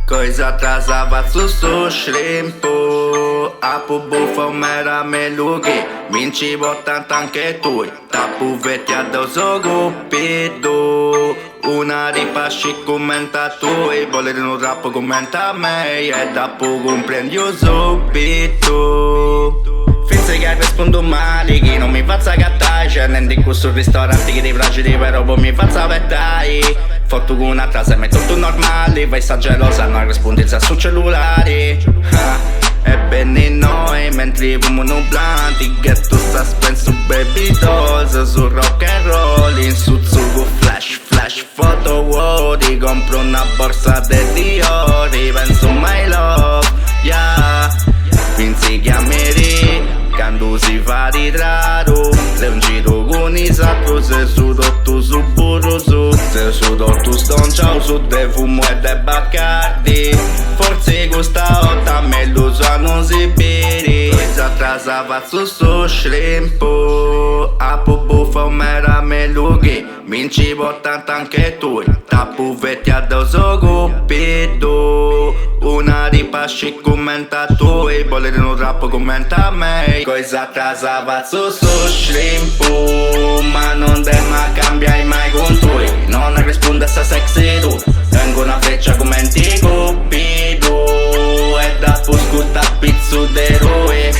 Coisa atrasava su shrimpo. Apu buffa mera melugi. Minci tanto anche tu. Tapu vetti addosso gupido. Una ripasci commenta tu. E volere un rap commenta me. E dopo comprendi io subito. Finse che rispondo male, che non mi faccia cattare. Scendendo in questo ristorante che ti fragili però poi mi faccia vettare. Fatto con una casa e metto tutto normale. Vai sta gelosa, non rispondi sul cellulare. E bene noi, mentre fumano blanti. Ghetto suspense baby dolls. Su rock and roll, in Suzuki flash, flash photo wow. Ti compro una borsa de Dior. Penso my love, yeah. Finzi chiameri quando si fa ritrato. Se un giro con i sacco. Se su tutto su burro su. Se su tutto sto ciao su de fumo e de Bacardi. Forse questa volta a me lo sanno si bere. Si atrasava su shrimpo. Apu buffa mera melughi. Minci tanto anche tu. Tapu vetti addosso gupido. Una ripasci commenta tu. E volere un rap commenta me. Coisa atrasava su shrimpo. Ma non te ma cambiai mai con tu. Non risponde a sta sexy tu. Tengo una freccia commenti gupido. E dopo scuta pizzo de roi.